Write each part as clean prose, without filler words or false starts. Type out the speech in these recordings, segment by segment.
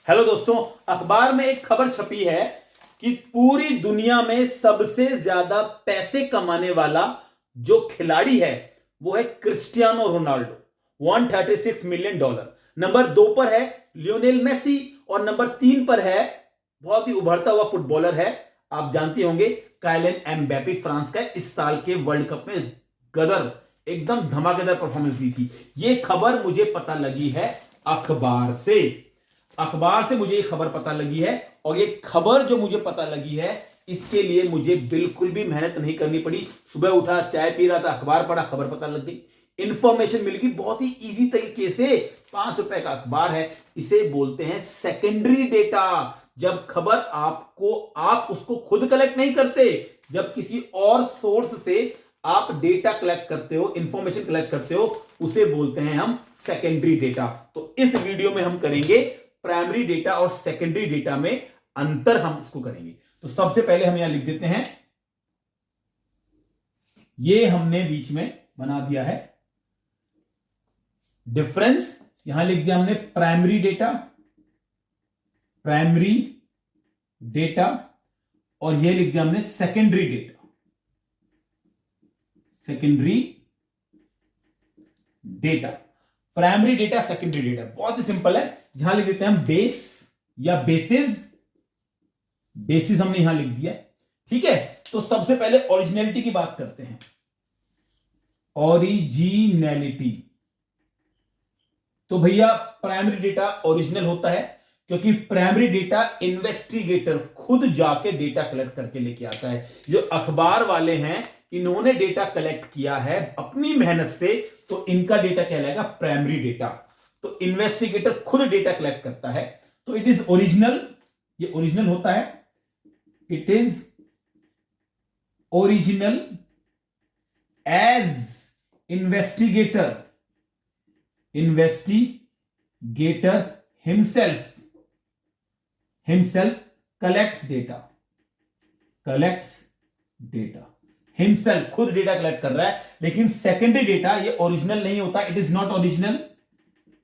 Hello दोस्तों, अखबार में एक खबर छपी है कि पूरी दुनिया में सबसे ज्यादा पैसे कमाने वाला जो खिलाड़ी है वो है क्रिस्टियानो रोनाल्डो। $136 मिलियन। नंबर 2 पर है लियोनेल मेसी और नंबर 3 पर है बहुत ही उभरता हुआ फुटबॉलर है, आप जानते होंगे, काइलिन एम्बैपे। फ्रांस का इस साल के वर्ल्ड कप में गदर एकदम धमाकेदार परफॉर्मेंस दी थी। यह खबर मुझे पता लगी है अखबार से। अखबार से मुझे ये खबर पता लगी है और ये खबर जो मुझे पता लगी है इसके लिए मुझे बिल्कुल भी मेहनत नहीं करनी पड़ी। सुबह उठा, चाय पी रहा था, अखबार पढ़ा, खबर पता लग गई, इंफॉर्मेशन मिल गई बहुत ही इजी तरीके से। ₹5 का अखबार है, इसे बोलते हैं सेकेंडरी डेटा। जब खबर आपको, आप उसको खुद कलेक्ट नहीं करते, जब किसी और सोर्स से आप डेटा कलेक्ट करते हो, इंफॉर्मेशन कलेक्ट करते हो, उसे बोलते हैं हम सेकेंडरी डेटा। तो इस वीडियो में हम करेंगे प्राइमरी डेटा और सेकेंडरी डेटा में अंतर, हम इसको करेंगे। तो सबसे पहले हम यहां लिख देते हैं, ये हमने बीच में बना दिया है डिफरेंस। यहां लिख दिया हमने प्राइमरी डेटा, प्राइमरी डेटा, और ये लिख दिया हमने secondary data, secondary data. Primary data, secondary data बहुत ही सिंपल है। यहां लिख देते हैं हम बेस या बेसिस। बेसिस हमने यहां लिख दिया, ठीक है। तो सबसे पहले ओरिजिनलिटी की बात करते हैं। ओरिजिनलिटी, तो भैया प्राइमरी डेटा ओरिजिनल होता है क्योंकि प्राइमरी डेटा इन्वेस्टिगेटर खुद जाके डेटा कलेक्ट करके लेके आता है। जो अखबार वाले हैं इन्होंने डेटा कलेक्ट किया है अपनी मेहनत से, तो इनका डेटा कहलाएगा प्राइमरी डेटा। तो इन्वेस्टिगेटर खुद डेटा कलेक्ट करता है, तो इट इज ओरिजिनल, ये ओरिजिनल होता है। It is original as investigator, investigator himself collects data, collects data himself, खुद डेटा कलेक्ट कर रहा है। लेकिन सेकेंडरी डेटा ये ओरिजिनल नहीं होता, it is not original,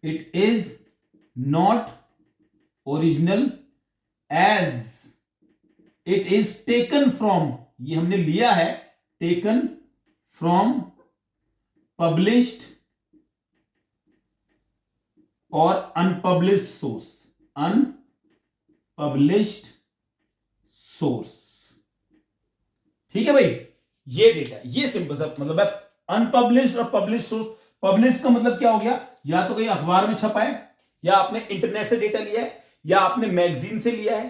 it is not original as it is taken from, ये हमने लिया है, टेकन फ्रॉम पब्लिश्ड और अनपब्लिश्ड सोर्स, अनपब्लिश्ड सोर्स, ठीक है भाई। ये डेटा, ये सिंपल सा मतलब है अनपब्लिश्ड और पब्लिश्ड सोर्स। पब्लिश का मतलब क्या हो गया, या तो कहीं अखबार में छपा है, या आपने इंटरनेट से डेटा लिया है, या आपने मैगजीन से लिया है,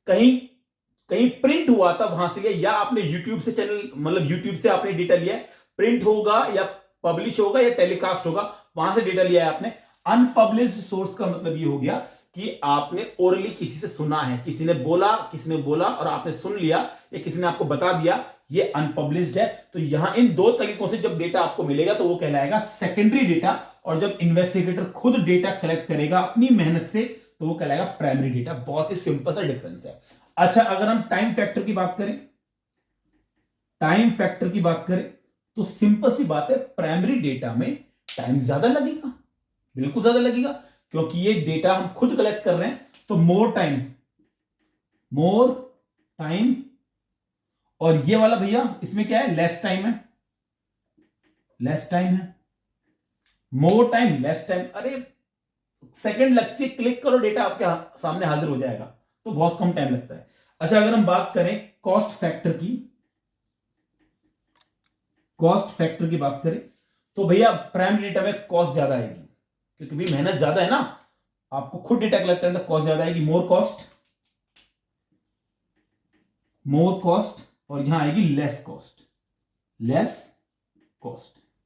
कहीं कहीं प्रिंट हुआ था वहां से लिया, या आपने यूट्यूब से चैनल, मतलब यूट्यूब से आपने डेटा लिया है, प्रिंट होगा या पब्लिश होगा या टेलीकास्ट होगा, वहां से डेटा लिया है आपने। अनपब्लिश्ड सोर्स का मतलब ये हो गया कि आपने ओरली किसी से सुना है, किसी ने बोला और आपने सुन लिया, या किसी ने आपको बता दिया, ये अनपब्लिश्ड है। तो यहां इन दो तरीकों से जब डेटा आपको मिलेगा तो वो कहलाएगा सेकेंडरी डेटा, और जब इन्वेस्टिगेटर खुद डेटा कलेक्ट करेगा अपनी मेहनत से तो वो कहलाएगा प्राइमरी डेटा। बहुत ही सिंपल सा डिफरेंस है। अच्छा, अगर हम टाइम फैक्टर की बात करें, टाइम फैक्टर की बात करें तो सिंपल सी बात है, प्राइमरी डेटा में टाइम ज्यादा लगेगा, बिल्कुल ज्यादा लगेगा, क्योंकि ये डेटा हम खुद कलेक्ट कर रहे हैं, तो मोर टाइम। और ये वाला भैया इसमें क्या है, लेस टाइम है, लेस टाइम है। मोर टाइम, लेस टाइम, अरे सेकंड लगती है, क्लिक करो डेटा आपके सामने हाजिर हो जाएगा, तो बहुत कम टाइम लगता है। अच्छा, अगर हम बात करें कॉस्ट फैक्टर की, कॉस्ट फैक्टर की बात करें तो भैया प्राइमरी डेटा में कॉस्ट ज्यादा आएगी, क्योंकि भाई मेहनत ज्यादा है ना, आपको खुद डेटा कलेक्ट करने तो कॉस्ट ज्यादा आएगी, मोर कॉस्ट, और यहां आएगी less cost,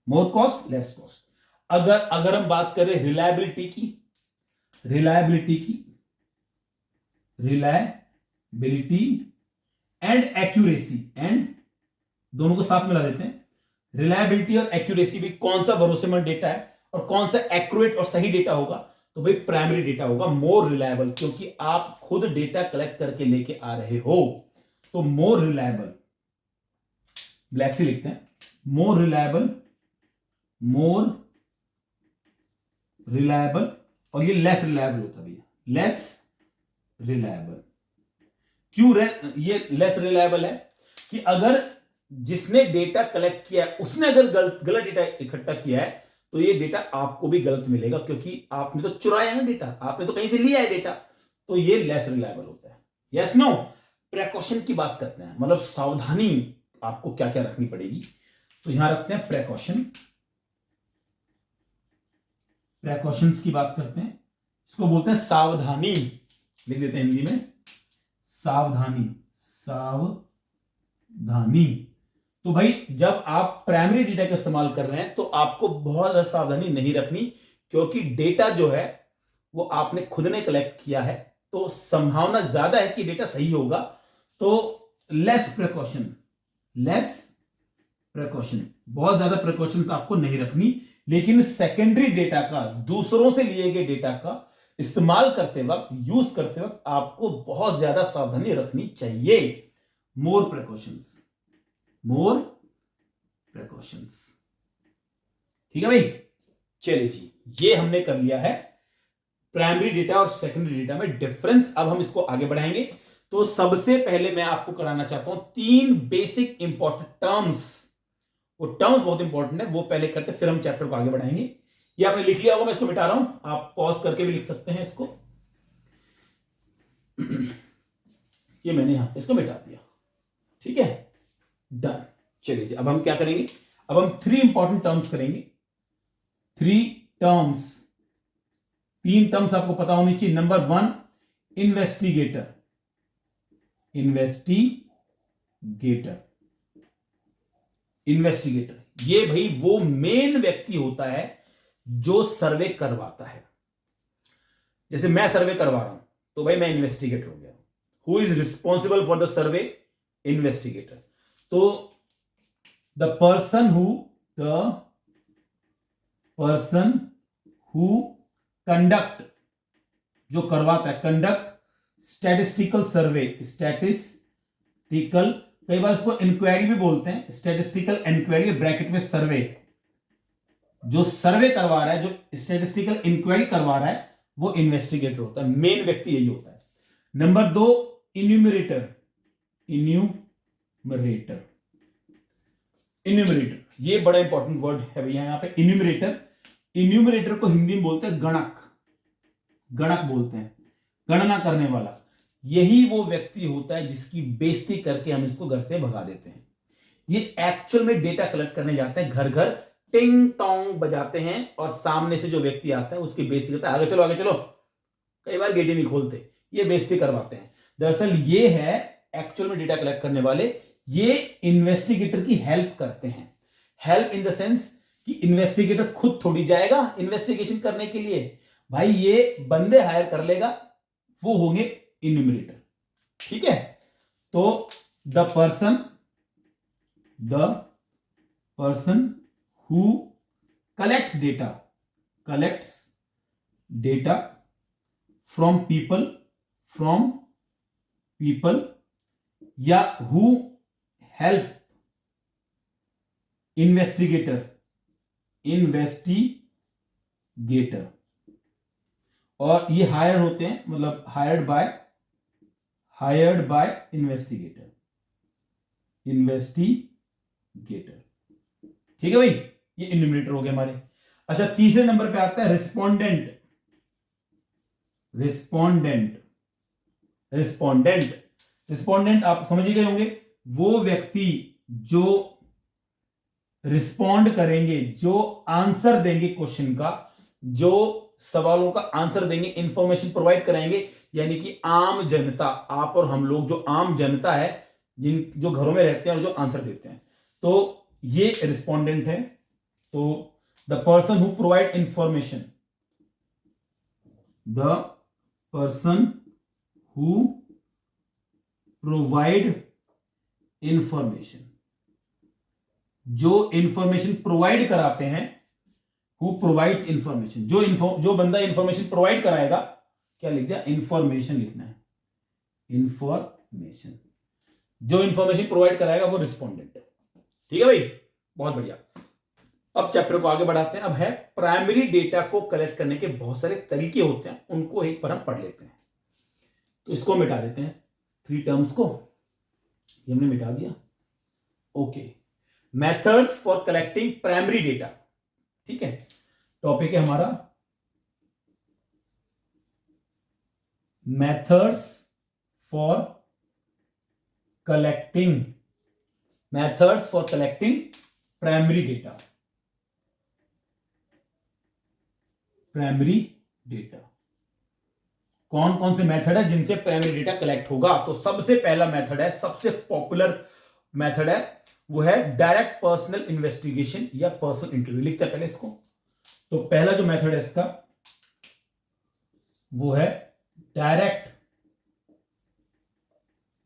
more cost, less cost. अगर हम बात करें रिलायबिलिटी एंड एक्यूरेसी, एंड दोनों को साथ मिला देते हैं, रिलायबिलिटी और एक्यूरेसी भी, कौन सा भरोसेमंद डेटा है और कौन सा एक्यूरेट और सही डेटा होगा, तो भाई प्राइमरी डेटा होगा मोर रिलायबल, क्योंकि आप खुद डेटा कलेक्ट करके लेके आ रहे हो। तो मोर रिलायबल, ब्लैक से लिखते हैं, मोर रिलायबल, और ये लेस रिलायबल होता है भैया, लेस रिलायबल। क्यों ये लेस रिलायबल है कि अगर जिसने डेटा कलेक्ट किया है उसने अगर गलत डेटा इकट्ठा किया है तो ये डेटा आपको भी गलत मिलेगा, क्योंकि आपने तो चुराया ना डेटा, आपने तो कहीं से लिया है डेटा, तो ये लेस रिलायबल होता है। Yes no. प्रिकॉशन की बात करते हैं, मतलब सावधानी आपको क्या क्या रखनी पड़ेगी, तो यहां रखते हैं प्रिकॉशन। प्रिकॉशंस की बात करते हैं, इसको बोलते हैं सावधानी, लिख देते हैं हिंदी में सावधानी। सावधानी। तो भाई जब आप प्राइमरी डेटा का इस्तेमाल कर रहे हैं तो आपको बहुत ज्यादा सावधानी नहीं रखनी, क्योंकि डेटा जो है वो आपने खुद ने कलेक्ट किया है, तो संभावना ज्यादा है कि डेटा सही होगा। तो लेस प्रिकॉशन, बहुत ज्यादा प्रिकॉशन आपको नहीं रखनी। लेकिन सेकेंडरी डेटा का, दूसरों से लिए गए डेटा का इस्तेमाल करते वक्त, यूज करते वक्त आपको बहुत ज्यादा सावधानी रखनी चाहिए। मोर प्रिकॉशंस, ठीक है भाई। चलिए जी, ये हमने कर लिया है प्राइमरी डेटा और सेकेंडरी डेटा में डिफरेंस। अब हम इसको आगे बढ़ाएंगे। तो सबसे पहले मैं आपको कराना चाहता हूं 3 बेसिक इंपॉर्टेंट टर्म्स। वो टर्म्स बहुत इंपॉर्टेंट है, वो पहले करते फिर हम चैप्टर को आगे बढ़ाएंगे। ये आपने लिख लिया होगा, मैं इसको मिटा रहा हूं, आप पॉज करके भी लिख सकते हैं इसको। ये मैंने यहां पे इसको मिटा दिया, ठीक है, डन। चलिए जी, अब हम क्या करेंगे, अब हम 3 इंपॉर्टेंट टर्म्स करेंगे। 3 टर्म्स आपको पता होनी चाहिए। Number 1 investigator. ये भाई वो मेन व्यक्ति होता है जो सर्वे करवाता है। जैसे मैं सर्वे करवा रहा हूं तो भाई मैं इन्वेस्टिगेटर हो गया। Who is responsible for the survey? Investigator. तो द पर्सन हु कंडक्ट, जो करवाता है, कंडक्ट स्टैटिस्टिकल सर्वे, स्टैटिस्टिकल, कई बार इसको इंक्वायरी भी बोलते हैं, स्टैटिस्टिकल इंक्वायरी ब्रैकेट में सर्वे। जो सर्वे करवा रहा है, जो स्टैटिस्टिकल इंक्वायरी करवा रहा है, वो इन्वेस्टिगेटर होता है। मेन व्यक्ति यही होता है। Number 2 enumerator. ये बड़ा इंपॉर्टेंट वर्ड है भैया यहां पे, इन्यूमरेटर को हिंदी में बोलते हैं गणक बोलते हैं, गणना करने वाला। यही वो व्यक्ति होता है जिसकी बेइज्जती करके हम इसको घर से भगा देते हैं। ये एक्चुअल में डेटा कलेक्ट करने जाते हैं, घर घर टिंग टोंग बजाते हैं, और सामने से जो व्यक्ति आता है उसकी बेइज्जती करता है, आगे चलो। कई बार गेट ही नहीं खोलते, ये बेइज्जती करवाते हैं। दरअसल ये है एक्चुअल में डेटा कलेक्ट करने वाले, ये इन्वेस्टिगेटर की हेल्प करते हैं। हेल्प इन द सेंस कि इन्वेस्टिगेटर खुद थोड़ी जाएगा इन्वेस्टिगेशन करने के लिए, भाई ये बंदे हायर कर लेगा, वो होंगे इन्यूमरेटर, ठीक है। तो the person who collects data from people या हु हेल्प इन्वेस्टिगेटर, और ये हायर होते हैं, मतलब हायर्ड बाय इन्वेस्टिगेटर, ठीक है भाई। ये इन्यूमरेटर हो गए हमारे। अच्छा, तीसरे नंबर पे आता है रिस्पोंडेंट आप समझ ही गए होंगे, वो व्यक्ति जो रिस्पॉन्ड करेंगे, जो आंसर देंगे क्वेश्चन का, जो सवालों का आंसर देंगे, इंफॉर्मेशन प्रोवाइड कराएंगे। यानी कि आम जनता, आप और हम लोग, जो आम जनता है, जो घरों में रहते हैं और जो आंसर देते हैं, तो ये रिस्पोंडेंट है। तो the person who provide information, जो इंफॉर्मेशन प्रोवाइड कराते हैं, हु प्रोवाइड्स इंफॉर्मेशन, जो बंदा इंफॉर्मेशन प्रोवाइड कराएगा, क्या लिख दिया, इंफॉर्मेशन लिखना है, जो इंफॉर्मेशन प्रोवाइड कराएगा वो रिस्पोंडेंट है, ठीक है भाई, बहुत बढ़िया। अब चैप्टर को आगे बढ़ाते हैं। अब है प्राइमरी डेटा को कलेक्ट करने के बहुत सारे तरीके होते हैं, उनको एक बार हम पढ़ लेते हैं। तो इसको मिटा देते हैं, 3 टर्म्स को ये हमने मिटा दिया। Okay, methods for collecting primary data, ठीक है, टॉपिक है हमारा methods for collecting primary data. Primary data कौन कौन से मेथड है जिनसे प्राइमरी डेटा कलेक्ट होगा? तो सबसे पहला मेथड है, सबसे पॉपुलर मेथड है, वो है डायरेक्ट पर्सनल इन्वेस्टिगेशन या पर्सनल इंटरव्यू। लिखते हैं पहले इसको। तो पहला जो मेथड है इसका वो है direct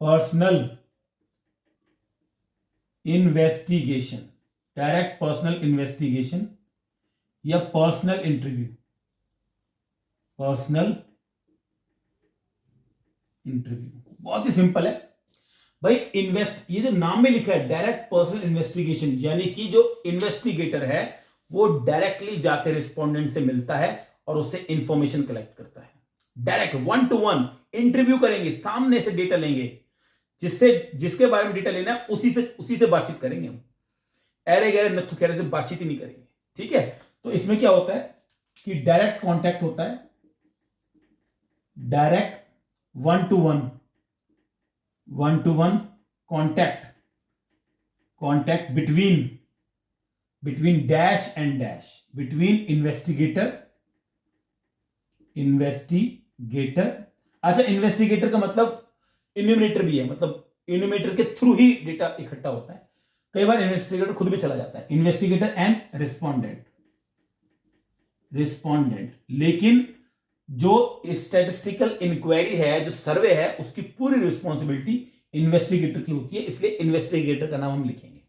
personal investigation, direct personal investigation या पर्सनल इंटरव्यू। पर्सनल इंटरव्यू बहुत ही सिंपल है भाई। ये जो नाम में लिखा है डायरेक्ट पर्सनल इन्वेस्टिगेशन, यानी कि जो इन्वेस्टिगेटर है वो डायरेक्टली जाकर रिस्पोंडेंट से मिलता है और उससे इंफॉर्मेशन कलेक्ट करता है। डायरेक्ट 1 to 1 इंटरव्यू करेंगे, सामने से डेटा लेंगे, जिसके बारे में डेटा लेना है उसी से बातचीत करेंगे हम। अरे गहरे नथु खैरे से बातचीत ही नहीं करेंगे, ठीक है। तो इसमें क्या होता है कि डायरेक्ट कांटेक्ट होता है, direct 1 to 1 contact between dash and dash, between investigator. अच्छा, इन्वेस्टिगेटर का मतलब इन्यूमरेटर भी है, मतलब इन्यूमरेटर के थ्रू ही डेटा इकट्ठा होता है। कई बार इन्वेस्टिगेटर खुद भी चला जाता है, इन्वेस्टिगेटर एंड रिस्पोंडेंट। लेकिन जो स्टैटिस्टिकल इंक्वायरी है, जो सर्वे है, उसकी पूरी रिस्पॉन्सिबिलिटी इन्वेस्टिगेटर की होती है, इसलिए इन्वेस्टिगेटर का नाम हम लिखेंगे।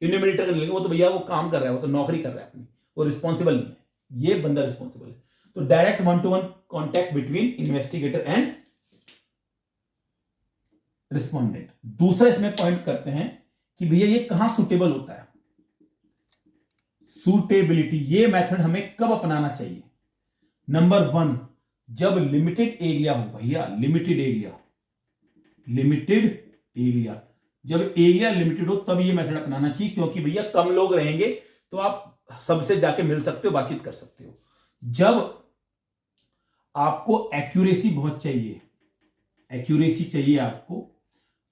इन्यूमरेटर का लिखेंगे, वो तो भैया वो काम कर रहा है, वो तो नौकरी कर रहा है अपनी, वो रिस्पॉन्सिबल नहीं है, ये बंदा रिस्पॉन्सिबल है। तो direct 1 to 1 contact between investigator and respondent. दूसरा इसमें पॉइंट करते हैं कि भैया ये कहां सुटेबल होता है। सुटेबिलिटी, ये मेथड हमें कब अपनाना चाहिए? नंबर 1, जब लिमिटेड एरिया हो भैया, लिमिटेड एरिया, जब एरिया लिमिटेड हो तब ये मेथड अपनाना चाहिए, क्योंकि भैया कम लोग रहेंगे तो आप सबसे जाके मिल सकते हो, बातचीत कर सकते हो। जब आपको एक्यूरेसी बहुत चाहिए, आपको,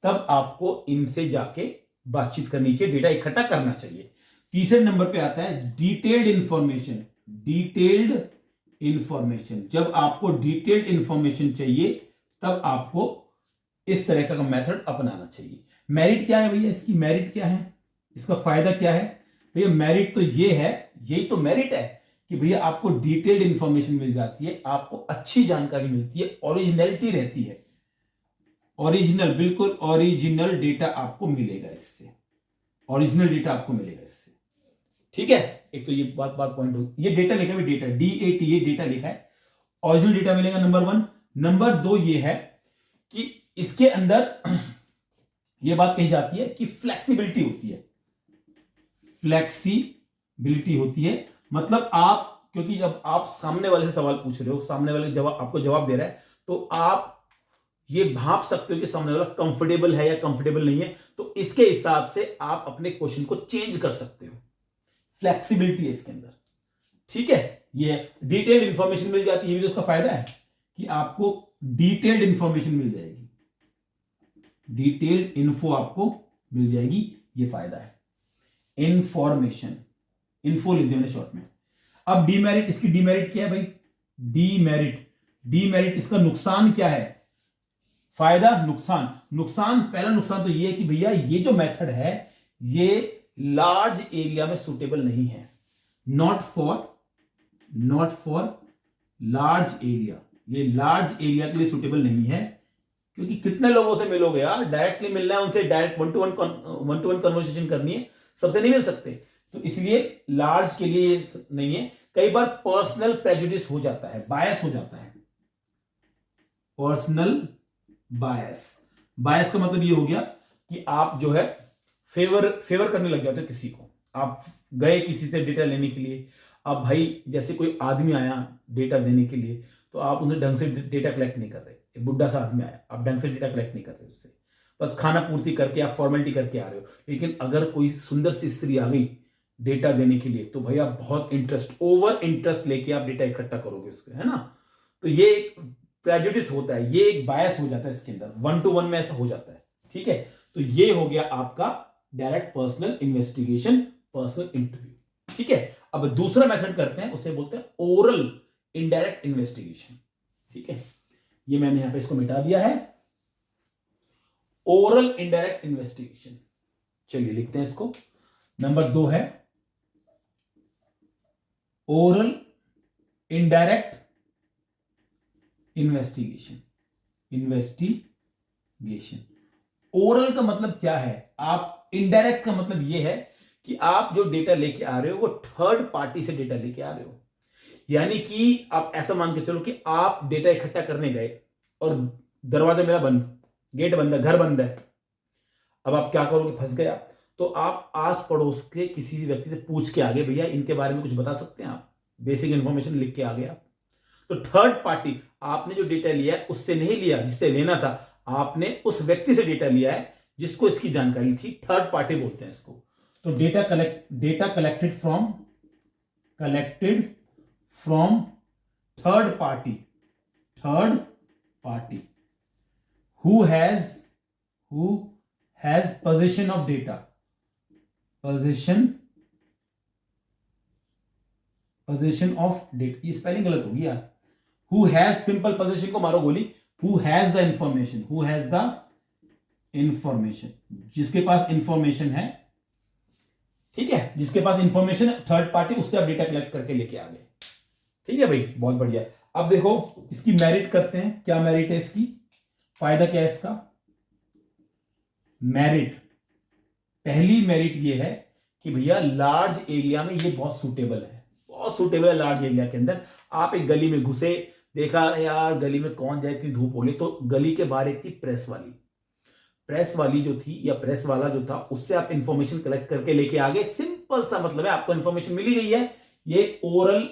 तब आपको इनसे जाके बातचीत करनी चाहिए, डेटा इकट्ठा करना चाहिए। तीसरे नंबर पे आता है डिटेल्ड इंफॉर्मेशन। जब आपको डिटेल्ड इंफॉर्मेशन चाहिए तब आपको इस तरह का मेथड अपनाना चाहिए। मेरिट क्या है भैया इसकी? मेरिट क्या है, इसका फायदा क्या है भैया? मेरिट तो ये है, यही तो मेरिट है कि भैया आपको डिटेल्ड इंफॉर्मेशन मिल जाती है, आपको अच्छी जानकारी मिलती है, ओरिजिनलिटी रहती है, बिल्कुल ओरिजिनल डेटा आपको मिलेगा इससे, ठीक है। एक तो ये बात पॉइंट हो, ये डेटा लिखा है, डेटा DATA, ये डेटा लिखा है, ओरिजिनल डेटा मिलेगा, नंबर 1। नंबर 2 ये है कि इसके अंदर ये बात कही जाती है कि फ्लेक्सिबिलिटी होती है, मतलब आप, क्योंकि जब आप सामने वाले से सवाल पूछ रहे हो, सामने वाले आपको जवाब दे रहा है, तो आप ये भाप सकते हो कि सामने वाला कंफर्टेबल है या कंफर्टेबल नहीं है, तो इसके हिसाब से आप अपने क्वेश्चन को चेंज कर सकते हो। फ्लेक्सिबिलिटी है इसके अंदर, ठीक है। ये डिटेल्ड इंफॉर्मेशन मिल जाती है, ये भी तो उसका फायदा है कि आपको डिटेल्ड इंफॉर्मेशन मिल जाएगी, डिटेल्ड इन्फो आपको मिल जाएगी, ये फायदा है। इन्फो लिख देना शॉर्ट में। अब डीमेरिट, इसकी डीमेरिट क्या है भाई? डीमेरिट इसका नुकसान क्या है? फायदा, नुकसान, पहला नुकसान तो ये है कि भैया ये जो मेथड है ये लार्ज एरिया में सुटेबल नहीं है, नॉट फॉर लार्ज एरिया, ये लार्ज एरिया के लिए सुटेबल नहीं है, क्योंकि कितने लोगों से मिलोगे यार, डायरेक्टली मिलना है उनसे, डायरेक्ट 1 to 1 कन्वर्सेशन करनी है, सबसे नहीं मिल सकते, तो इसलिए लार्ज के लिए नहीं है। कई बार पर्सनल प्रेजुडिस हो जाता है, बायस हो जाता है, पर्सनल बायस का मतलब ये हो गया कि आप जो है फेवर करने लग जाते हो किसी को। आप गए किसी से डेटा लेने के लिए, अब भाई जैसे कोई आदमी आया डेटा देने के लिए, तो तो आप उनसे ढंग से डेटा कलेक्ट नहीं कर रहे। एक बुढ़ा सा आदमी आया, आप ढंग से डेटा कलेक्ट नहीं कर रहे उससे, बस खाना पूर्ति करके आप फॉर्मेलिटी करके आ रहे हो। लेकिन अगर कोई सुंदर सी स्त्री आ गई डेटा देने के लिए, तो भैया बहुत इंटरेस्ट, ओवर इंटरेस्ट लेके आप डेटा इकट्ठा करोगे उसके, है ना। तो ये एक प्रेजुडिस होता है, ये एक बायस हो जाता है इसके अंदर, 1 to 1 में ऐसा हो जाता है, ठीक है। तो ये हो गया आपका direct personal investigation, personal interview, ठीक है। अब दूसरा मेथड करते हैं, उसे बोलते हैं ओरल इनडायरेक्ट इन्वेस्टिगेशन, ठीक है। ये मैंने यहां पे इसको मिटा दिया है, ओरल इनडायरेक्ट इन्वेस्टिगेशन। चलिए लिखते हैं इसको। नंबर 2 है ओरल इनडायरेक्ट इन्वेस्टिगेशन। ओरल का मतलब क्या है, आप इनडायरेक्ट का मतलब यह है कि आप जो डेटा लेके आ रहे हो वो थर्ड पार्टी से डेटा लेके आ रहे हो। यानी कि आप ऐसा मान के चलो कि आप डेटा इकट्ठा करने गए और दरवाजा मेरा बंद, गेट बंद है, घर बंद है। अब आप क्या करोगे, फंस गया। तो आप आस पड़ोस के किसी व्यक्ति से पूछ के आगे, भैया इनके बारे में कुछ बता सकते हैं आप, बेसिक इंफॉर्मेशन लिख के आ गए आप। तो थर्ड पार्टी, आपने जो डेटा लिया है उससे नहीं लिया जिससे लेना था, आपने उस व्यक्ति से डेटा लिया है जिसको इसकी जानकारी थी, थर्ड पार्टी बोलते हैं इसको। तो data collected from third party who has possession of data, possession of data, ये स्पेलिंग गलत होगी यार। who has, सिंपल पोजीशन को मारो गोली, who has the information, जिसके पास इंफॉर्मेशन है, ठीक है, जिसके पास इंफॉर्मेशन है थर्ड पार्टी, उससे आप डेटा कलेक्ट करके लेके आ गए, ठीक है भाई, बहुत बढ़िया। अब देखो इसकी मेरिट करते हैं, क्या मेरिट है इसकी, फायदा क्या है इसका। मेरिट, पहली मेरिट ये है कि भैया लार्ज एरिया में ये बहुत सूटेबल है लार्ज एरिया के अंदर। आप एक गली में घुसे, देखा यार गली में कौन जाए, इतनी धूप हो गई, तो गली के बाहर एक थी प्रेस वाली जो थी, या प्रेस वाला जो था, उससे आप इंफॉर्मेशन कलेक्ट करके लेके आ गए। सिंपल सा मतलब है, आपको इंफॉर्मेशन मिली गई है। ये ओरल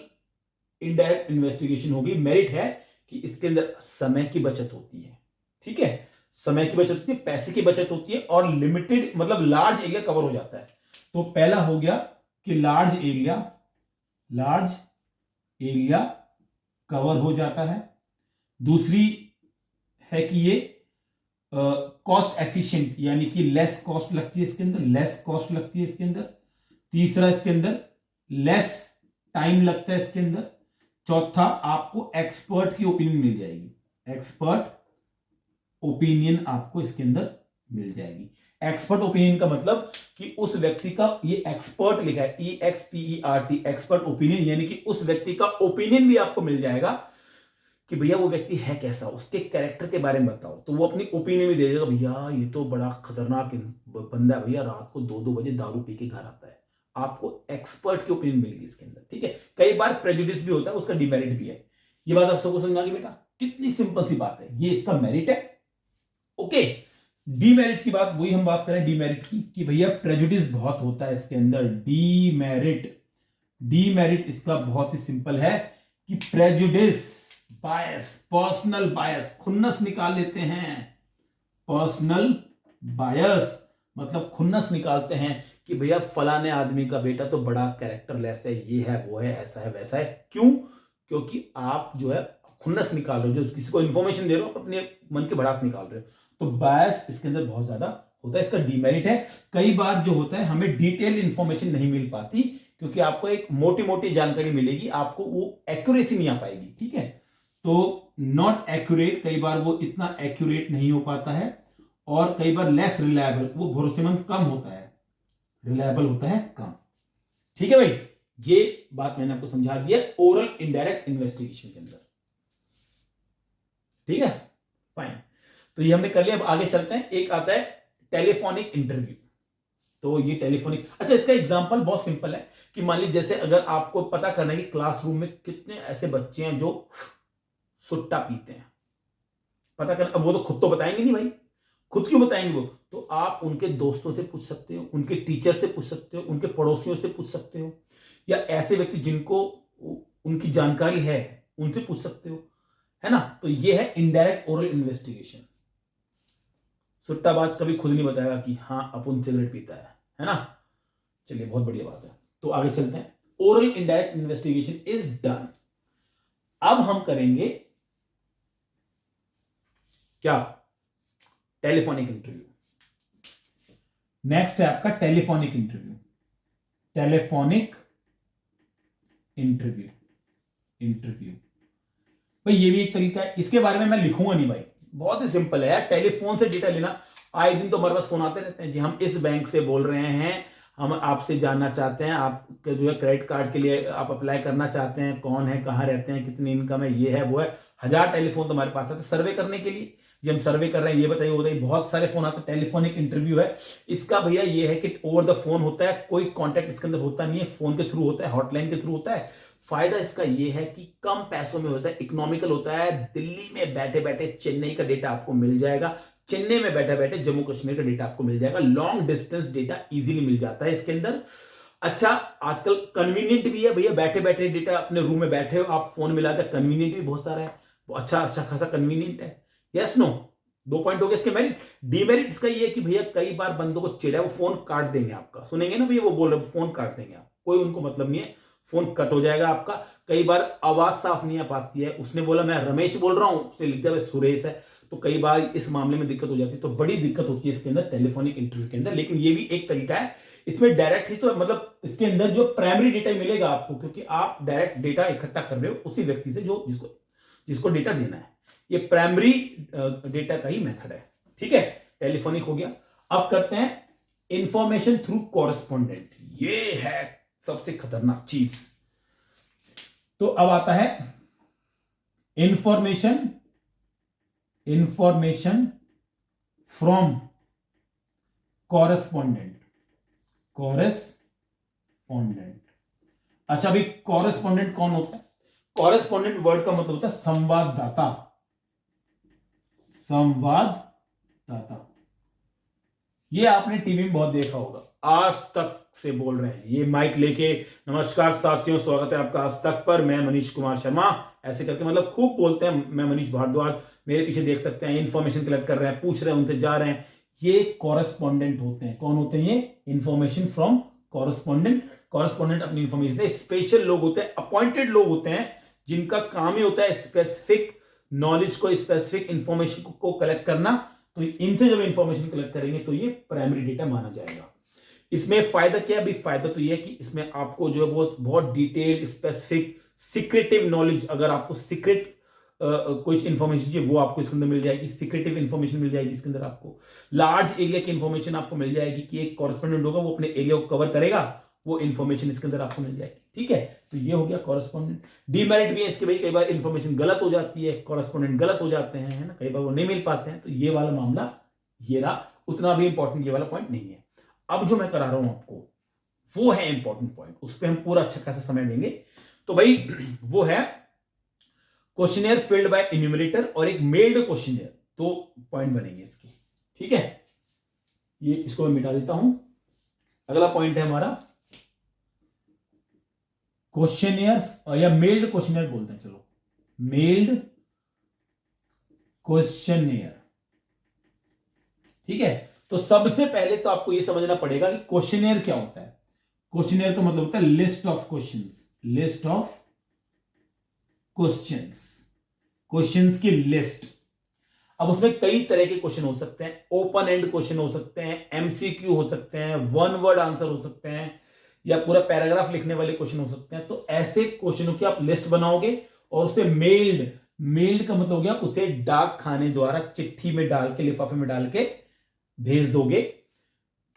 इनडायरेक्ट इन्वेस्टिगेशन होगी। मेरिट है कि इसके अंदर समय की बचत होती है, ठीक है, समय की बचत होती है, पैसे की बचत होती है, और लिमिटेड मतलब लार्ज एरिया कवर हो जाता है। तो पहला हो गया कि लार्ज एरिया कवर हो जाता है। दूसरी है कि ये कॉस्ट एफिशिएंट, यानी कि लेस कॉस्ट लगती है इसके अंदर, तीसरा इसके अंदर लेस टाइम लगता है इसके अंदर। चौथा, आपको एक्सपर्ट की ओपिनियन मिल जाएगी, आपको इसके अंदर मिल जाएगी। एक्सपर्ट ओपिनियन का मतलब कि उस व्यक्ति का, ये एक्सपर्ट लिखा है EXPERT, एक्सपर्ट ओपिनियन, यानी कि उस व्यक्ति का ओपिनियन भी आपको मिल जाएगा कि भैया वो व्यक्ति है कैसा, उसके कैरेक्टर के बारे में बताओ। तो वो अपनी ओपिनियन भी दे देगा, भैया ये तो बड़ा खतरनाक बंदा है, भैया रात को 2-2 बजे दारू पी के घर आता है। आपको एक्सपर्ट की ओपिनियन मिलेगी इसके अंदर, ठीक है। कई बार प्रेजुडिस भी होता है, उसका डिमेरिट भी है। ये बात आप सबको समझ आ गई बेटा, कितनी सिंपल सी बात है। ये इसका मेरिट है, ओके। डीमेरिट की बात, वही हम बात करें डीमेरिट की, कि भैया प्रेजुडिस बहुत होता है इसके अंदर। डीमेरिट इसका बहुत ही सिंपल है कि प्रेजुडिस, बायस, पर्सनल बायस, खुन्नस निकाल लेते हैं। पर्सनल बायस मतलब खुन्नस निकालते हैं कि भैया फलाने आदमी का बेटा तो बड़ा कैरेक्टरलेस है, ये है, वो है, ऐसा है, वैसा है। क्यों? क्योंकि आप जो है खुन्नस निकाल रहे हो, जो किसी को इंफॉर्मेशन दे रहे हो, अपने मन के भड़ास निकाल रहे हो। तो बायस इसके अंदर बहुत ज्यादा होता है, इसका डीमेरिट है। कई बार जो होता है हमें डिटेल इंफॉर्मेशन नहीं मिल पाती, क्योंकि आपको एक मोटी मोटी जानकारी मिलेगी, आपको वो एक्यूरेसी नहीं आ पाएगी, ठीक है। तो नॉट एक्यूरेट, कई बार वो इतना एक्यूरेट नहीं हो पाता है, और कई बार लेस रिलायबल, वो भरोसेमंद कम होता है, रिलायबल होता है कम, ठीक है भाई। ये बात मैंने आपको समझा दिया ओरल इनडायरेक्ट इन्वेस्टिगेशन के अंदर, ठीक है, फाइन। तो ये हमने कर लिया। अब आगे चलते हैं। एक आता है टेलीफोनिक इंटरव्यू। तो ये टेलीफोनिक, अच्छा, इसका एग्जांपल बहुत सिंपल है कि मान लीजिए जैसे अगर आपको पता करना है कि क्लासरूम में कितने ऐसे बच्चे हैं जो सुट्टा पीते हैं, पता करना। अब वो तो खुद तो बताएंगे नहीं भाई, खुद क्यों बताएंगे वो, तो आप उनके दोस्तों से पूछ सकते हो, उनके टीचर से पूछ सकते हो, उनके पड़ोसियों से पूछ सकते हो, या ऐसे व्यक्ति जिनको उनकी जानकारी है उनसे पूछ सकते हो। है ना। तो ये है इनडायरेक्ट ओरल इन्वेस्टिगेशन। सुट्टाबाज कभी खुद नहीं बताएगा कि हाँ अपुन सिगरेट पीता है ना। चलिए बहुत बढ़िया बात है। तो आगे चलते हैं। Oral indirect investigation is done. अब हम करेंगे क्या, टेलीफोनिक इंटरव्यू। नेक्स्ट है आपका telephonic interview. Telephonic interview, interview भाई ये भी एक तरीका है। इसके बारे में मैं लिखूंगा नहीं भाई, बहुत ही सिंपल है यार। टेलीफोन से डेटा लेना, आए दिन तो हमारे पास फोन आते रहते हैं जी, हम इस बैंक से बोल रहे हैं, हम आपसे जानना चाहते हैं, आपके जो है क्रेडिट कार्ड के लिए आप अप्लाई करना चाहते हैं, कौन है, कहाँ रहते हैं, कितनी इनकम है, ये है वो है। 1000 टेलीफोन तुम्हारे पास आते हैं सर्वे करने के लिए जी, हम सर्वे कर रहे हैं, ये बताइए वो बताइए, बहुत सारे फोन आते हैं। टेलीफोनिक इंटरव्यू है इसका भैया ये है कि ओवर द फोन होता है, कोई कॉन्टैक्ट इसके अंदर होता नहीं है, फोन के थ्रू होता है, हॉटलाइन के थ्रू होता है। फायदा इसका यह है कि कम पैसों में होता है, इकोनॉमिकल होता है। दिल्ली में बैठे बैठे चेन्नई का डेटा आपको मिल जाएगा, चेन्नई में बैठे बैठे जम्मू कश्मीर का डेटा आपको मिल जाएगा। लॉन्ग डिस्टेंस डेटा इजीली मिल जाता है इसके अंदर। अच्छा आजकल कन्वीनियंट भी है भैया, बैठे बैठे डेटा अपने रूम में बैठे हो आप फोन मिलाते, कन्वीनियंट भी बहुत सारा है, अच्छा अच्छा खासा कन्वीनियंट है। यस नो, 2 पॉइंट हो गए इसके मेरिट। डीमेरिट इसका ये है कि भैया कई बार बंदों को चिढ़ा, वो फोन काट देंगे आपका, सुनेंगे ना भैया वो बोल रहे फोन काट देंगे आप, कोई उनको मतलब नहीं है, फोन कट हो जाएगा आपका। कई बार आवाज साफ नहीं आ पाती है, उसने बोला मैं रमेश बोल रहा हूं, उसने लिख दिया सुरेश है, तो कई बार इस मामले में दिक्कत हो जाती है, तो बड़ी दिक्कत होती है इसके अंदर टेलीफोनिक इंटरव्यू के अंदर। लेकिन ये भी एक तरीका है, इसमें डायरेक्ट ही तो मतलब इसके अंदर जो प्राइमरी डेटा मिलेगा आपको, क्योंकि आप डायरेक्ट डेटा इकट्ठा कर रहे हो उसी व्यक्ति से जो जिसको जिसको डेटा देना है। ये प्राइमरी डेटा का ही मेथड है, ठीक है। टेलीफोनिक हो गया। अब करते हैं इंफॉर्मेशन थ्रू कॉरेस्पॉन्डेंट। ये है सबसे खतरनाक चीज। तो अब आता है इंफॉर्मेशन फ्रॉम कॉरेस्पॉन्डेंट। अच्छा अभी कॉरेस्पॉन्डेंट कौन होता है? कॉरेस्पॉन्डेंट वर्ड का मतलब होता है संवाददाता। ये आपने टीवी में बहुत देखा होगा, आज तक से बोल रहे हैं ये माइक लेके, नमस्कार साथियों स्वागत है आपका आज तक पर, मैं मनीष कुमार शर्मा, ऐसे करके मतलब खूब बोलते हैं, मैं मनीष भारद्वाज, मेरे पीछे देख सकते हैं, इंफॉर्मेशन कलेक्ट कर रहे हैं, पूछ रहे हैं, उनसे जा रहे हैं। ये कॉरेस्पॉन्डेंट होते हैं। कौन होते हैं ये? Information from correspondent. कॉरेस्पॉन्डेंट अपनी इंफॉर्मेशन, स्पेशल लोग होते हैं, अपॉइंटेड लोग होते हैं, जिनका काम ही होता है स्पेसिफिक नॉलेज को, स्पेसिफिक इंफॉर्मेशन को कलेक्ट करना। तो इनसे जब इंफॉर्मेशन कलेक्ट करेंगे तो ये प्राइमरी डेटा माना जाएगा। इसमें फायदा क्या है? अभी फायदा तो ये है कि इसमें आपको जो है वो बहुत डिटेल, स्पेसिफिक, सीक्रेटिव नॉलेज, अगर आपको सीक्रेट कुछ इंफॉर्मेशन चाहिए वो आपको इसके अंदर मिल जाएगी, सीक्रेटिव इंफॉर्मेशन मिल जाएगी इसके अंदर आपको। लार्ज एरिया की इंफॉर्मेशन आपको मिल जाएगी कि एक कॉरेस्पॉन्डेंट होगा वो अपने एरिया को कवर करेगा, वो इंफॉर्मेशन इसके अंदर आपको मिल जाएगी, ठीक है। तो ये हो गया कॉरेस्पॉन्डेंट। डीमेरिट भी है इसके भाई, कई बार इंफॉर्मेशन गलत हो जाती है, कॉरेस्पॉन्डेंट गलत हो जाते हैं, है ना, कई बार वो नहीं मिल पाते हैं, तो ये वाला मामला ये रहा। उतना भी इंपॉर्टेंट ये वाला पॉइंट नहीं है। अब जो मैं करा रहा हूं आपको वो है इंपॉर्टेंट पॉइंट, उस पर हम पूरा अच्छा खासा समय देंगे। तो भाई वो है क्वेश्चनियर फिल्ड बाय इन्यूमरेटर और एक मेल्ड क्वेश्चनियर, 2 पॉइंट बनेंगे इसके, ठीक है। ये इसको मैं मिटा देता हूं। अगला पॉइंट है हमारा क्वेश्चनियर या मेल्ड क्वेश्चनियर बोलते हैं, चलो मेल्ड क्वेश्चनियर, ठीक है। तो सबसे पहले तो आपको यह समझना पड़ेगा कि क्वेश्चनियर क्या होता है। क्वेश्चनियर का मतलब होता है list of questions, list of questions की लिस्ट। अब उसमें कई तरह के क्वेश्चन हो सकते हैं, ओपन एंड क्वेश्चन हो सकते हैं, एमसीक्यू हो सकते हैं, 1 वर्ड आंसर हो सकते हैं, या पूरा पैराग्राफ लिखने वाले क्वेश्चन हो सकते हैं। तो ऐसे क्वेश्चनों की आप लिस्ट बनाओगे और उसे मेल्ड का मतलब हो गया उसे डाक खाने द्वारा चिट्ठी में डाल के, लिफाफे में डाल के भेज दोगे।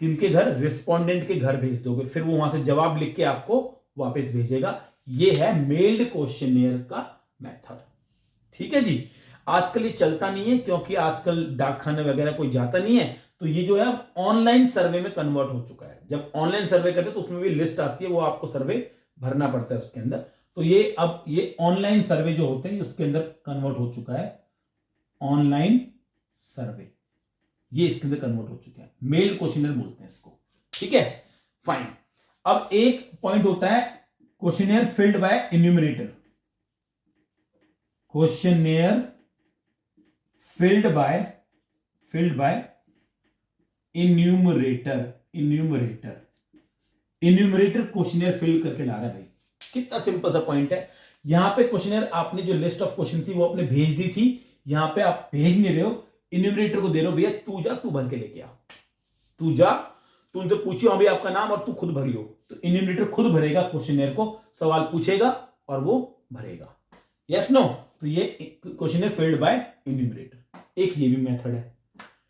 किनके घर? रिस्पोंडेंट के घर भेज दोगे, फिर वो वहां से जवाब लिख के आपको वापस भेजेगा। ये है मेल्ड क्वेश्चनियर का मेथड, ठीक है जी। आजकल ये चलता नहीं है क्योंकि आजकल डाकखाने वगैरह कोई जाता नहीं है, तो ये जो है अब ऑनलाइन सर्वे में कन्वर्ट हो चुका है। जब ऑनलाइन सर्वे करते तो उसमें भी लिस्ट आती है, वो आपको सर्वे भरना पड़ता है उसके अंदर। तो ये अब ये ऑनलाइन सर्वे जो होते हैं उसके अंदर कन्वर्ट हो चुका है, ऑनलाइन सर्वे ये इसके अंदर कन्वर्ट हो चुका है, मेल क्वेश्चनर बोलते हैं इसको, ठीक है, फाइन। अब एक पॉइंट होता है questionnaire filled by enumerator. Questionnaire filled by enumerator questionnaire fill करके ला रहा है भाई। कितना सिंपल सा पॉइंट है। यहां पे क्वेश्चनेयर आपने जो लिस्ट ऑफ क्वेश्चन थी वो आपने भेज दी थी, यहां पे आप भेज नहीं रहे हो, इन्यूमरेटर को दे रहे हो, भैया तू जा, तू भर के लेके आ, तू जा, तू उनसे पूछियो हाँ भैया आपका नाम और तू खुद भर लियो। तो इन्यूमरेटर खुद भरेगा क्वेश्चनेयर को, सवाल पूछेगा और वो भरेगा। Yes no? तो ये क्वेश्चनेयर फिल्ड बाय इन्यूमरेटर, एक ये भी मेथड है।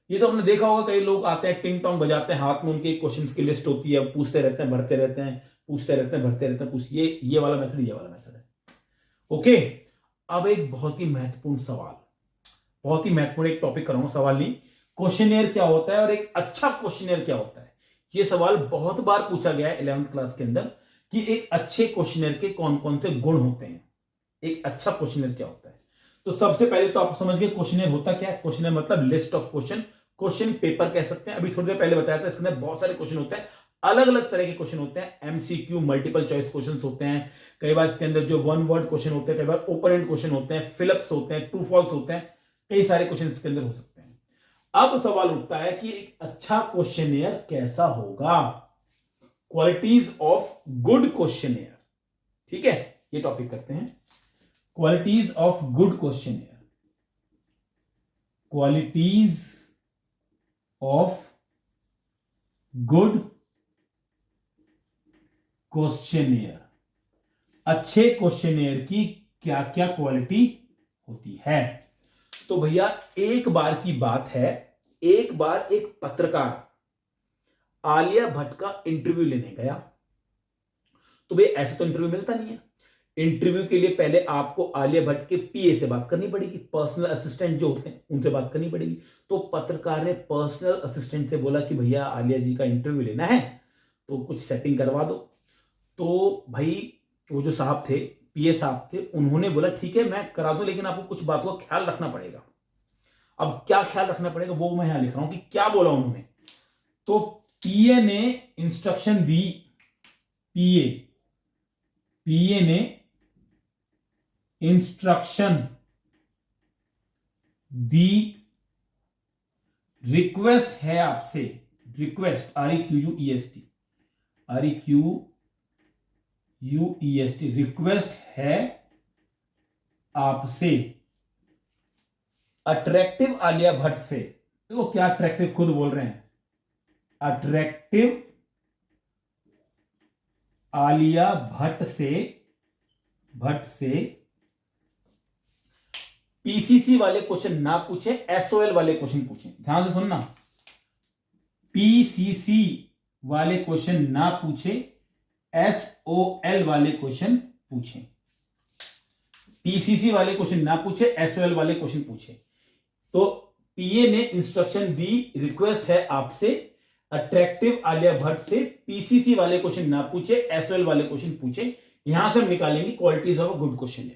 ये तो हमने देखा होगा, कई लोग आते हैं टिंग टोंग बजाते हैं, हाथ में उनके क्वेश्चंस की लिस्ट होती है, पूछते रहते हैं, भरते रहते हैं, पूछते रहते हैं, भरते रहते हैं, ये वाला मेथड, ये वाला मेथड है। ओके, अब एक बहुत ही महत्वपूर्ण सवाल, बहुत ही महत्वपूर्ण एक टॉपिक कराऊंगा, सवाल नहीं, क्वेश्चनेयर क्या होता है और एक अच्छा क्वेश्चनेयर क्या होता है। ये सवाल बहुत बार पूछा गया है 11th क्लास के अंदर कि एक अच्छे क्वेश्चनेयर के कौन कौन से गुण होते हैं, एक अच्छा क्वेश्चनेयर क्या होता है। तो सबसे पहले तो आप समझ गए क्वेश्चनेयर होता क्या है। क्वेश्चनेयर मतलब list of question, question paper कह सकते हैं। अभी थोड़ी देर पहले बताया था, इसके अंदर बहुत सारे क्वेश्चन होते हैं, अलग अलग तरह के क्वेश्चन होते हैं। एमसीक्यू, मल्टीपल चॉइस क्वेश्चन होते हैं, कई बार इसके अंदर जो वन वर्ड क्वेश्चन होते हैं, कई बार ओपन एंड क्वेश्चन होते हैं, फिलअप्स होते हैं, ट्रू फॉल्स होते हैं, कई सारे क्वेश्चन इसके अंदर हो सकते हैं। अब सवाल उठता है कि एक अच्छा क्वेश्चनेयर कैसा होगा, क्वालिटीज ऑफ गुड क्वेश्चनेयर। ठीक है, ये टॉपिक करते हैं, qualities of good questionnaire, qualities of good questionnaire. अच्छे क्वेश्चनेयर की क्या क्या क्वालिटी होती है। तो भैया एक बार की बात है, एक बार एक पत्रकार आलिया भट्ट का इंटरव्यू लेने गया। तो भैया ऐसे तो इंटरव्यू मिलता नहीं है, इंटरव्यू के लिए पहले आपको आलिया भट्ट के पीए से बात करनी पड़ेगी, पर्सनल असिस्टेंट जो होते हैं उनसे बात करनी पड़ेगी। तो पत्रकार ने पर्सनल असिस्टेंट से बोला कि भैया आलिया जी का इंटरव्यू लेना है तो कुछ सेटिंग करवा दो। तो भाई वो जो साहब थे, पीए साहब थे, उन्होंने बोला ठीक है मैं करा दूं, लेकिन आपको कुछ बातों का ख्याल रखना पड़ेगा। अब क्या ख्याल रखना पड़ेगा वो मैं यहां लिख रहा हूं कि क्या बोला उन्होंने। तो पीए ने इंस्ट्रक्शन दी, पीए ने इंस्ट्रक्शन दी, रिक्वेस्ट है आपसे, रिक्वेस्ट REQUEST, रिक्वेस्ट है आपसे अट्रैक्टिव आलिया भट्ट से। देखो क्या अट्रैक्टिव खुद बोल रहे हैं, अट्रैक्टिव आलिया भट्ट से पीसीसी वाले क्वेश्चन ना पूछे, एसओएल वाले क्वेश्चन पूछे। ध्यान से सुनना, पीसीसी वाले क्वेश्चन ना पूछे, एसओएल वाले क्वेश्चन पूछे। पीसीसी वाले क्वेश्चन ना पूछे, एसओएल वाले क्वेश्चन पूछे। तो पीए ने इंस्ट्रक्शन दी, रिक्वेस्ट है आपसे अट्रैक्टिव आलिया भट्ट से पीसीसी वाले क्वेश्चन ना पूछे, एसओएल वाले क्वेश्चन पूछे। यहां से हम निकालेंगे qualities of a good question.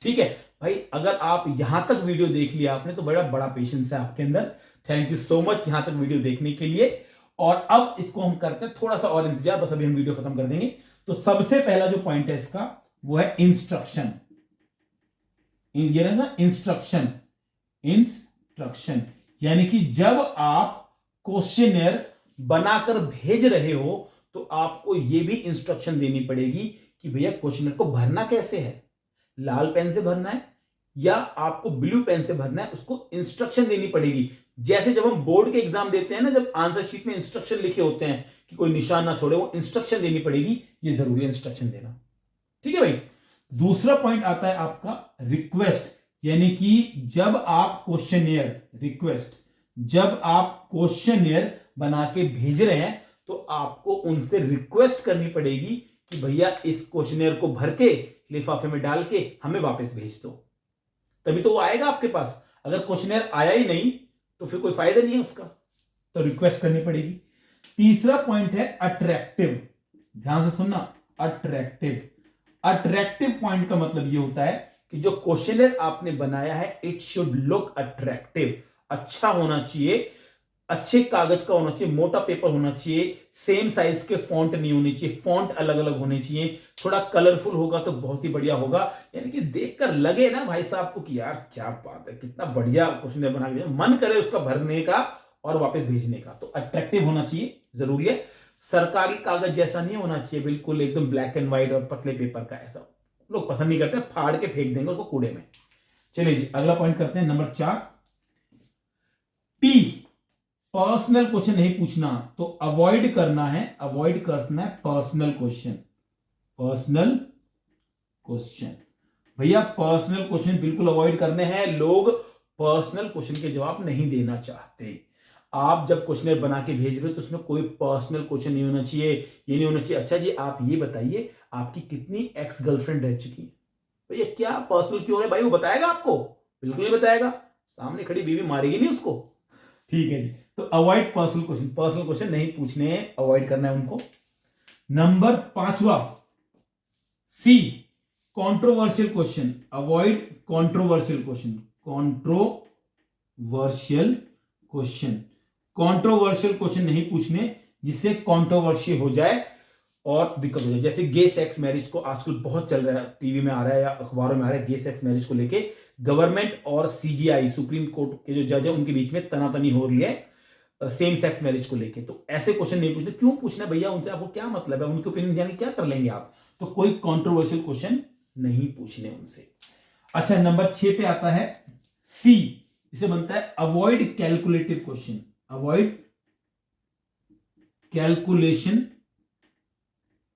ठीक है भाई, अगर आप यहां तक वीडियो देख लिया आपने तो बड़ा बड़ा पेशेंस है आपके अंदर। थैंक यू सो मच यहां तक वीडियो देखने के लिए। और अब इसको हम करते हैं थोड़ा सा और इंतजार, बस अभी हम वीडियो खत्म कर देंगे। तो सबसे पहला जो पॉइंट है इसका वो है इंस्ट्रक्शन। ये रहेगा इंस्ट्रक्शन, यानी कि जब आप क्वेश्चनेयर बनाकर भेज रहे हो तो आपको यह भी इंस्ट्रक्शन देनी पड़ेगी कि भैया क्वेश्चनेयर को भरना कैसे है, लाल पेन से भरना है या आपको ब्लू पेन से भरना है, उसको इंस्ट्रक्शन देनी पड़ेगी। जैसे जब हम बोर्ड के एग्जाम देते हैं ना, जब आंसर शीट में इंस्ट्रक्शन लिखे होते हैं कि कोई निशान ना छोड़े, वो इंस्ट्रक्शन देनी पड़ेगी। ये जरूरी है इंस्ट्रक्शन देना। ठीक है भाई। दूसरा पॉइंट आता है आपका रिक्वेस्ट, यानी कि जब आप क्वेश्चनेयर बना के भेज रहे हैं तो आपको उनसे रिक्वेस्ट करनी पड़ेगी कि भैया इस क्वेश्चनेयर को भर के लिफाफे में डाल के हमें वापस भेज दो, तभी तो वो आएगा आपके पास। अगर क्वेश्चनेयर आया ही नहीं तो फिर कोई फायदा नहीं है उसका, तो रिक्वेस्ट करनी पड़ेगी। तीसरा पॉइंट है अट्रैक्टिव। ध्यान से सुनना, अट्रैक्टिव पॉइंट का मतलब ये होता है कि जो क्वेश्चनेयर आपने बनाया है इट शुड लुक अट्रैक्टिव, अच्छा होना चाहिए। अच्छे कागज का होना चाहिए, मोटा पेपर होना चाहिए, सेम साइज के फॉन्ट नहीं होने चाहिए, फॉन्ट अलग अलग होने चाहिए, थोड़ा कलरफुल होगा तो बहुत ही बढ़िया होगा। यानी कि देखकर लगे ना भाई साहब को कि यार क्या बात है, कितना बढ़िया क्वेश्चन बना के, मन करे उसका भरने का और वापस भेजने का। तो अट्रैक्टिव होना चाहिए, जरूरी है। सरकारी कागज जैसा नहीं होना चाहिए, बिल्कुल एकदम ब्लैक एंड व्हाइट और पतले पेपर का, ऐसा लोग पसंद नहीं करते, फाड़ के फेंक देंगे उसको कूड़े में। चलिए जी, अगला पॉइंट करते हैं, नंबर 4, पी, पर्सनल क्वेश्चन नहीं पूछना, तो अवॉइड करना है पर्सनल क्वेश्चन। पर्सनल क्वेश्चन भैया, पर्सनल क्वेश्चन बिल्कुल अवॉइड करने हैं। लोग पर्सनल क्वेश्चन के जवाब नहीं देना चाहते। आप जब क्वेश्चन बना के भेज रहे हो तो उसमें कोई पर्सनल क्वेश्चन नहीं होना चाहिए। ये नहीं होना चाहिए, अच्छा जी आप ये बताइए आपकी कितनी एक्स गर्लफ्रेंड रह चुकी है। भैया क्या पर्सनल क्यों है भाई, वो बताएगा आपको? बिल्कुल नहीं बताएगा, सामने खड़ी बीवी मारेगी नहीं उसको। ठीक है जी, तो अवॉइड पर्सनल क्वेश्चन नहीं पूछने, अवॉइड करना है उनको। नंबर 5वां, C, controversial question, avoid controversial question. Controversial question नहीं पूछने जिससे कंट्रोवर्सी हो जाए और दिक्कत हो जाए। जैसे गे सेक्स मैरिज को आजकल बहुत चल रहा है, टीवी में आ रहा है या अखबारों में आ रहा है, गे सेक्स मैरिज को लेके गवर्नमेंट और सीजीआई सुप्रीम कोर्ट के जो जज है उनके बीच में तनातनी हो रही है सेम सेक्स मैरिज को लेके। तो ऐसे क्वेश्चन नहीं पूछने। क्यों पूछना भैया उनसे, आपको क्या मतलब है, उनके ओपिनियन जाने क्या कर लेंगे आप? तो कोई कंट्रोवर्शियल क्वेश्चन नहीं पूछने उनसे। अच्छा, नंबर 6 पे आता है सी, इसे बनता है avoid calculative question. Avoid calculation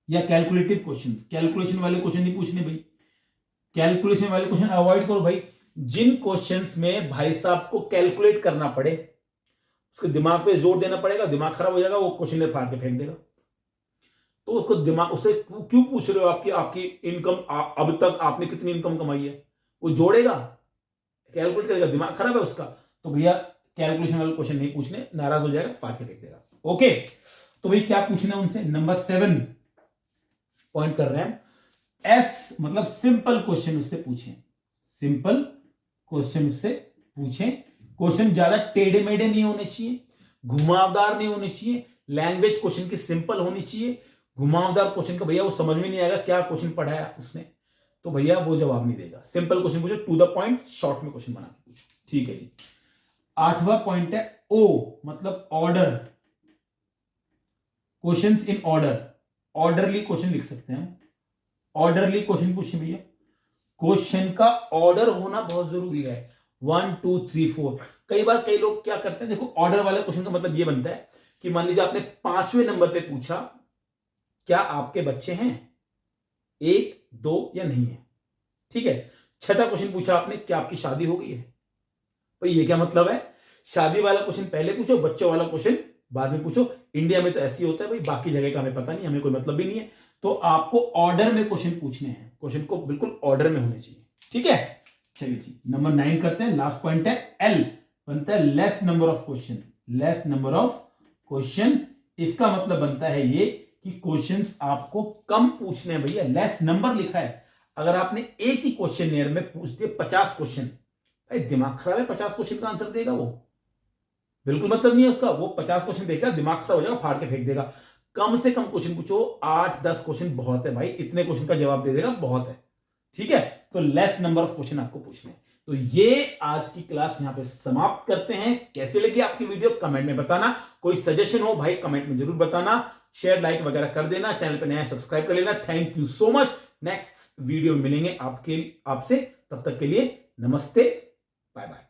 या कैलकुलेटिव क्वेश्चन। कैलकुलेशन वाले क्वेश्चन नहीं पूछने भाई, कैलकुलेशन वाले क्वेश्चन अवॉइड करो भाई। जिन क्वेश्चंस में भाई साहब को कैलकुलेट करना पड़े, उसके दिमाग पे जोर देना पड़ेगा, दिमाग खराब हो जाएगा, वो क्वेश्चन में फाड़ के फेंक देगा। तो उसको दिमाग, उससे क्यों पूछ रहे हो आपकी इनकम, अब तक आपने कितनी इनकम कमाई है, वो जोड़ेगा, कैलकुलेट करेगा, दिमाग खराब है उसका। तो भैया कैलकुलेशन वाले क्वेश्चन नहीं पूछने, नाराज हो जाएगा, फाड़ के फेंक देगा। ओके, तो भाई क्या पूछना है उनसे? नंबर 7 पॉइंट कर रहे हैं, एस मतलब सिंपल क्वेश्चन उससे पूछें। सिंपल क्वेश्चन उससे पूछें। क्वेश्चन ज्यादा टेढ़े मेढ़े नहीं होने चाहिए, घुमावदार नहीं होने चाहिए, लैंग्वेज क्वेश्चन की सिंपल होनी चाहिए। घुमावदार क्वेश्चन का भैया वो समझ में नहीं आएगा क्या क्वेश्चन पढ़ाया उसने, तो भैया वो जवाब नहीं देगा। सिंपल क्वेश्चन पूछो, टू द पॉइंट, शॉर्ट में क्वेश्चन बना के पूछो। ठीक है जी। 8वां पॉइंट है ओ मतलब order, questions in order. Orderly question लिख सकते हैं हम, ऑर्डरली क्वेश्चन पूछे भैया। क्वेश्चन का ऑर्डर होना बहुत जरूरी है, 1 2 3 4। कई बार कई लोग क्या करते हैं, देखो ऑर्डर वाले क्वेश्चन का मतलब यह बनता है कि मान लीजिए आपने 5वें नंबर पे पूछा क्या आपके बच्चे हैं, 1 2 या नहीं है। ठीक है। छठा क्वेश्चन पूछा आपने क्या आपकी शादी हो गई है। भाई ये क्या मतलब है, शादी वाला क्वेश्चन पहले पूछो, बच्चों वाला क्वेश्चन बाद में पूछो। इंडिया में तो ऐसे ही होता है भाई, बाकी जगह का हमें पता नहीं, हमें कोई मतलब भी नहीं है। तो आपको ऑर्डर में क्वेश्चन पूछने हैं, क्वेश्चन को बिल्कुल ऑर्डर में होने चाहिए। ठीक है, चलिए जी नंबर 9 करते हैं, लास्ट पॉइंट है एल, बनता है less number of question. Less number of question, इसका मतलब बनता है ये कि क्वेश्चंस आपको कम पूछने हैं भैया। लेस नंबर लिखा है, अगर आपने एक ही क्वेश्चन में पूछ दिए 50 क्वेश्चन, भाई दिमाग खराब है, 50 क्वेश्चन का आंसर देगा वो, बिल्कुल मतलब नहीं है उसका। वो 50 क्वेश्चन देखेगा, दिमाग खराब हो जाएगा, फाड़ के फेंक देगा। कम से कम क्वेश्चन पूछो, 8-10 क्वेश्चन बहुत है भाई, इतने क्वेश्चन का जवाब दे देगा बहुत है। ठीक है, तो लेस नंबर ऑफ क्वेश्चन आपको पूछने हैं। तो ये आज की क्लास यहां पे समाप्त करते हैं। कैसे लगी आपकी वीडियो कमेंट में बताना, कोई सजेशन हो भाई कमेंट में जरूर बताना, शेयर लाइक वगैरह कर देना, चैनल पे नया सब्सक्राइब कर लेना। Thank you so much. Next video में मिलेंगे आपसे, तब तक के लिए नमस्ते, बाय बाय।